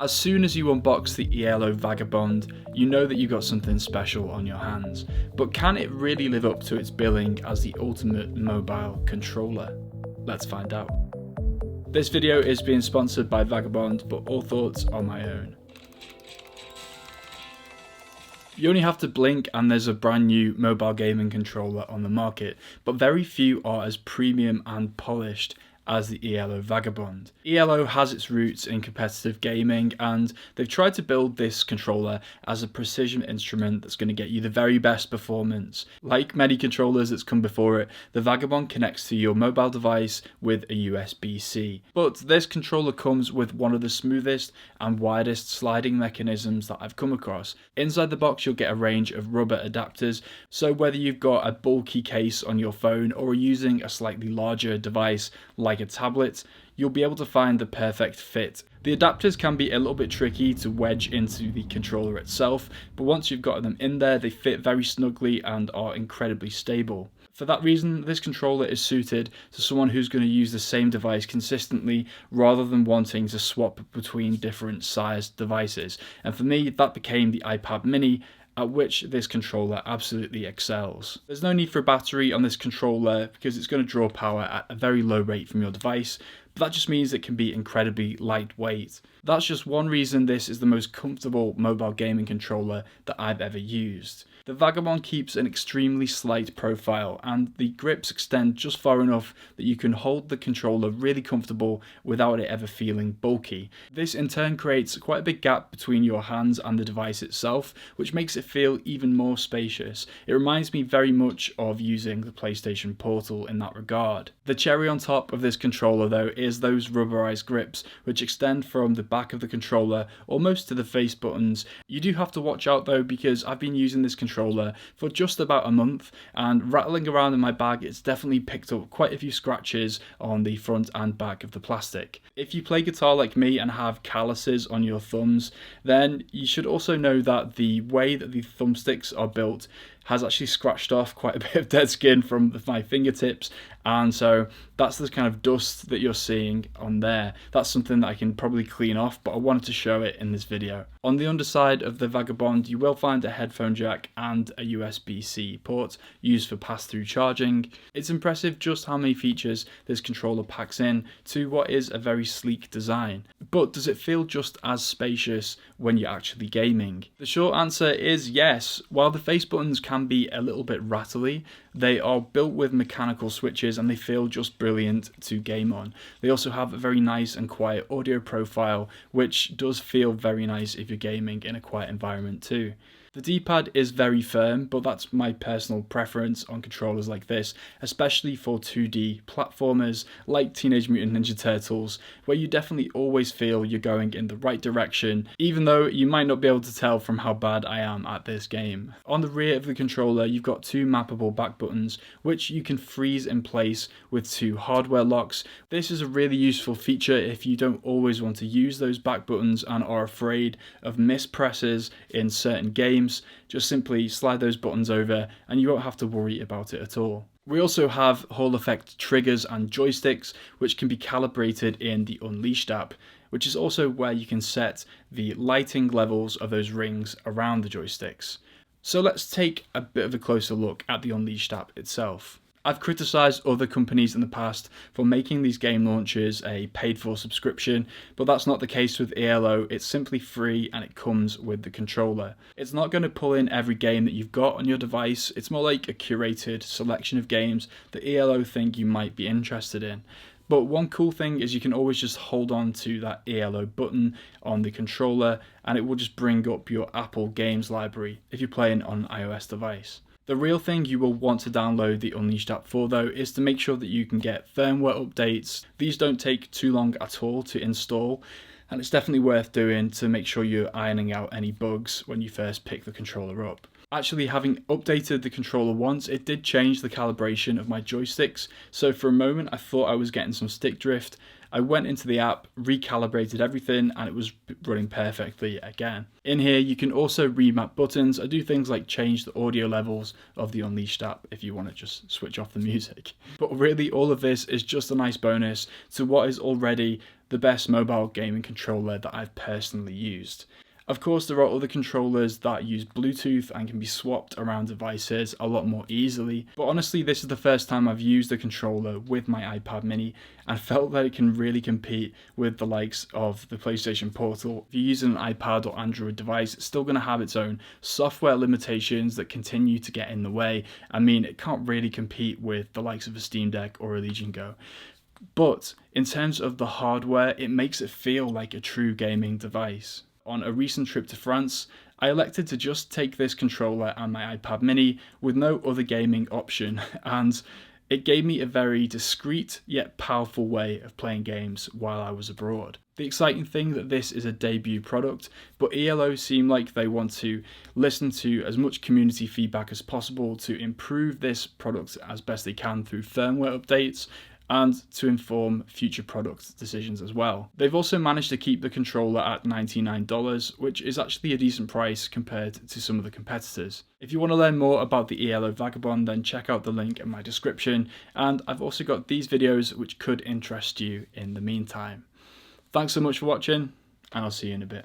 As soon as you unbox the ELO Vagabond, you know that you've got something special on your hands. But can it really live up to its billing as the ultimate mobile controller? Let's find out. This video is being sponsored by Vagabond, but all thoughts are my own. You only have to blink and there's a brand new mobile gaming controller on the market, but very few are as premium and polished as the ELO Vagabond. ELO has its roots in competitive gaming, and they've tried to build this controller as a precision instrument that's going to get you the very best performance. Like many controllers that's come before it, the Vagabond connects to your mobile device with a USB-C. But this controller comes with one of the smoothest and widest sliding mechanisms that I've come across. Inside the box you'll get a range of rubber adapters, so whether you've got a bulky case on your phone or are using a slightly larger device like a tablet, you'll be able to find the perfect fit. The adapters can be a little bit tricky to wedge into the controller itself, but once you've got them in there, they fit very snugly and are incredibly stable. For that reason, this controller is suited to someone who's going to use the same device consistently rather than wanting to swap between different sized devices. And for me, that became the iPad mini, at which this controller absolutely excels. There's no need for a battery on this controller because it's going to draw power at a very low rate from your device, but that just means it can be incredibly lightweight. That's just one reason this is the most comfortable mobile gaming controller that I've ever used. The Vagabond keeps an extremely slight profile, and the grips extend just far enough that you can hold the controller really comfortable without it ever feeling bulky. This in turn creates quite a big gap between your hands and the device itself, which makes it feel even more spacious. It reminds me very much of using the PlayStation Portal in that regard. The cherry on top of this controller though is those rubberized grips, which extend from the back of the controller almost to the face buttons. You do have to watch out though, because I've been using this controller for just about a month, and rattling around in my bag it's definitely picked up quite a few scratches on the front and back of the plastic. If you play guitar like me and have calluses on your thumbs, then you should also know that the way that the thumbsticks are built has actually scratched off quite a bit of dead skin from my fingertips, and so that's the kind of dust that you're seeing on there. That's something that I can probably clean off, but I wanted to show it in this video. On the underside of the Vagabond you will find a headphone jack and a USB-C port used for pass-through charging. It's impressive just how many features this controller packs in to what is a very sleek design. But does it feel just as spacious when you're actually gaming? The short answer is yes. While the face buttons can be a little bit rattly, they are built with mechanical switches and they feel just brilliant to game on. They also have a very nice and quiet audio profile, which does feel very nice if you're gaming in a quiet environment too. The D-pad is very firm, but that's my personal preference on controllers like this, especially for 2D platformers like Teenage Mutant Ninja Turtles, where you definitely always feel you're going in the right direction, even though you might not be able to tell from how bad I am at this game. On the rear of the controller, you've got two mappable back buttons, which you can freeze in place with two hardware locks. This is a really useful feature if you don't always want to use those back buttons and are afraid of mispresses in certain games. Just simply slide those buttons over and you won't have to worry about it at all. We also have Hall effect triggers and joysticks, which can be calibrated in the Unleashed app, which is also where you can set the lighting levels of those rings around the joysticks. So let's take a bit of a closer look at the Unleashed app itself. I've criticised other companies in the past for making these game launchers a paid-for subscription, but that's not the case with ELO. It's simply free and it comes with the controller. It's not going to pull in every game that you've got on your device. It's more like a curated selection of games that ELO think you might be interested in. But one cool thing is you can always just hold on to that ELO button on the controller and it will just bring up your Apple Games library if you're playing on an iOS device. The real thing you will want to download the Unleashed app for though is to make sure that you can get firmware updates. These don't take too long at all to install, and it's definitely worth doing to make sure you're ironing out any bugs when you first pick the controller up. Actually, having updated the controller once, it did change the calibration of my joysticks, so for a moment I thought I was getting some stick drift. I went into the app, recalibrated everything, and it was running perfectly again. In here, you can also remap buttons. I do things like change the audio levels of the Unleashed app if you want to just switch off the music. But really, all of this is just a nice bonus to what is already the best mobile gaming controller that I've personally used. Of course, there are other controllers that use Bluetooth and can be swapped around devices a lot more easily, but honestly, this is the first time I've used a controller with my iPad mini and felt that it can really compete with the likes of the PlayStation Portal. If you're using an iPad or Android device, it's still going to have its own software limitations that continue to get in the way. I mean, it can't really compete with the likes of a Steam Deck or a Legion Go. But in terms of the hardware, it makes it feel like a true gaming device. On a recent trip to France, I elected to just take this controller and my iPad mini with no other gaming option, and it gave me a very discreet yet powerful way of playing games while I was abroad. The exciting thing that this is a debut product, but ELO seem like they want to listen to as much community feedback as possible to improve this product as best they can through firmware updates, and to inform future product decisions as well. They've also managed to keep the controller at $99, which is actually a decent price compared to some of the competitors. If you want to learn more about the ELO Vagabond, then check out the link in my description, and I've also got these videos which could interest you in the meantime. Thanks so much for watching, and I'll see you in a bit.